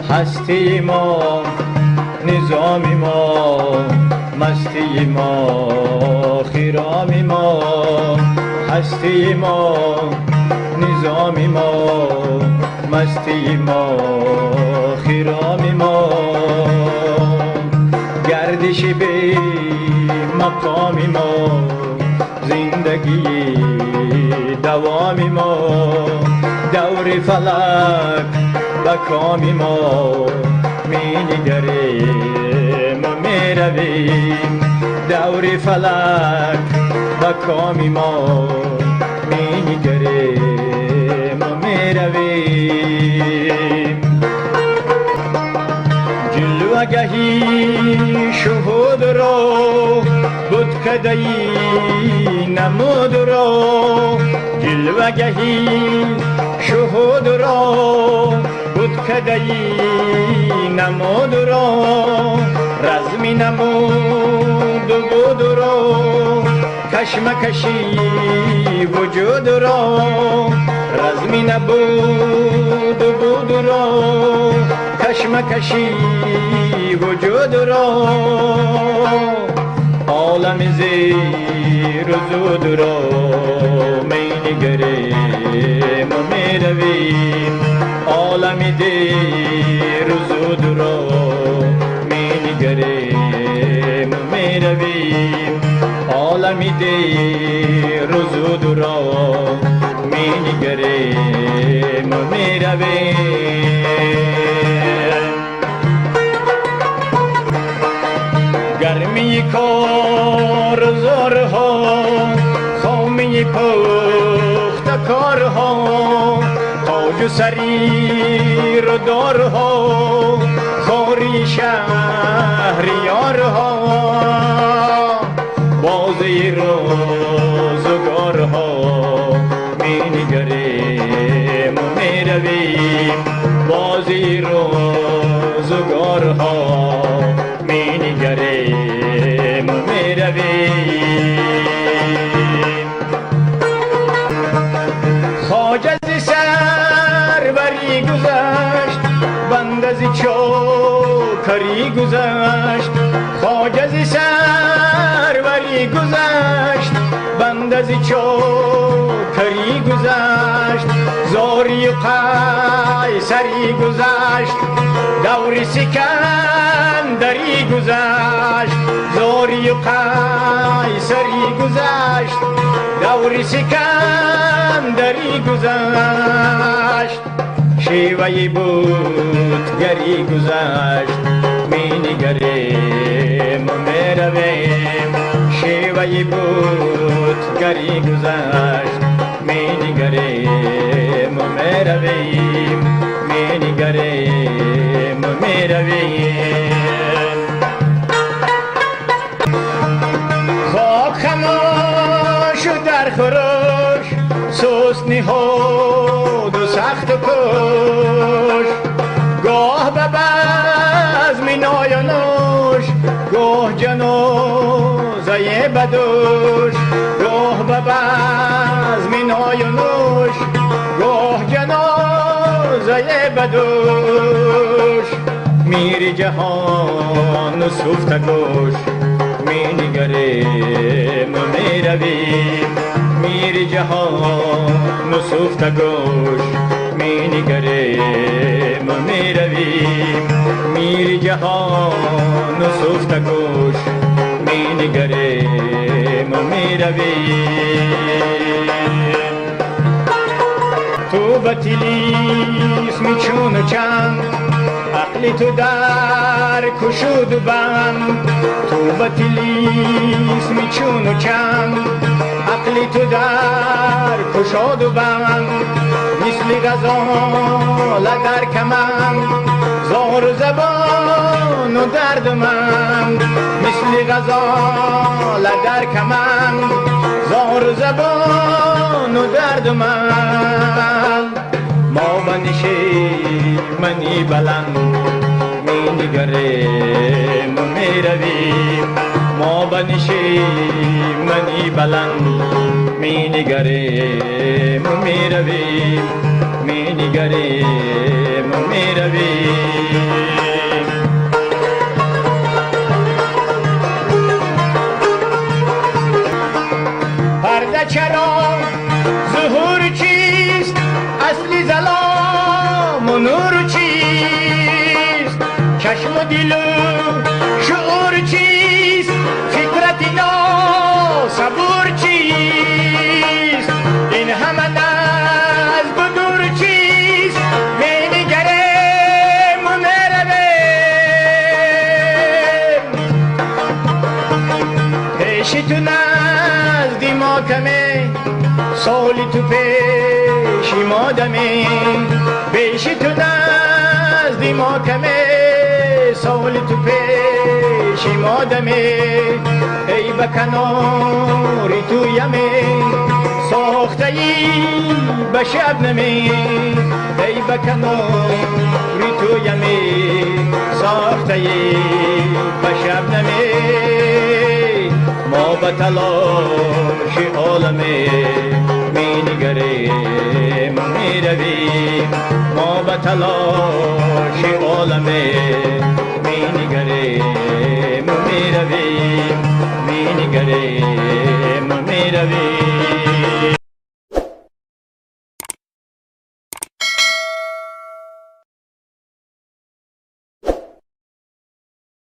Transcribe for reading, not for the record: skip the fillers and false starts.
هستی ما نظامی ما، مستی ما خیرامی ما. هستی ما نظامی ما، مستی ما خیرامی ما. گردش بی مقامی ما، زندگی دوامی ما. دور فلک به کامی ما می نگریم و می رویم. دور فلک به کامی ما می نگریم و می رویم. جلوگهی شهود را بود کدایی نمود را. جلوگهی شهود را بود کدایی نمود را. رزمی نمود بود را، کشمکشی وجود را. رزمی نبود بود را، کشمکشی وجود را. عالم زیر و زود را می نگریم و می رویم. عالم دیر و زود را می نگریم و می رویم. عالم دیر و زود را می نگریم و می رویم. گرمی کار زارها، خامی پخت کارها. تاج و سریر و دارها، خاری شهریارها. بازی روزگارها می نگریم و می رویم. بازی روزگارها می نگریم و می رویم. خواجه ز سروری گذشت، بنده ز چاکری گذشت. خواجه ز سروری گذشت، بنده ز چاکری گذشت. زاری و قیصری گذشت، دور سکندری گذشت. زاری و قیصری گذشت، دور سکندری گذشت. شیوه بودگری گذشت، می نگریم و می رویم. شیوه بودگری گذشت، می نگریم و می رویم. می نگریم و می رویم. خاک خموش و در خروش، سست نهاد و سخت کش. گاه به بزم نای و نوش، گاه جنازه بدوش. گاه به بزم نای و نوش، گاه جنازه بدوش. میر جهان و سفته گوش، می نگریم و می رویم. میر جهان و سفته گوش، می نگریم و می رویم. میر جهان و سفته گوش، می نگریم و می رویم. تو به طلیسم چون و چند، عقل تو در کشود و بند. تو به طلیسم چون و چند، عقل تو در کشاد و بند. مثل غزال در کمند، زار و زبان و درد من. مثل غزال در کمند، زار و زبان و درد من. ما به نشیمنی بلند می نگریم و می رویم. ما به نشیمنی بلند می نگریم و می رویم. می نگریم و میرویم. پرده چرا ظهور چیست، اصلی ظلام و نور چیست، چشم و دل و شعور چیست، فکرت اینا صبور چیست، این همه از بدور چیست، مینگرم و میرویم. پیش تو نزدی ما کمه، سالی تو پیش ما دمه، پیش تو نزدی ما کمه، سالی تو پیش ما دمه، ای بکناری تو یمه، ساخته ای به شبنمه، ای بکناری تو یمه، ساخته ای به شبنمه. ما به تلاش عالمه می نگریم و می رویم، ما به تلاش عالمه می نگریم و می رویم، می نگریم و می رویم.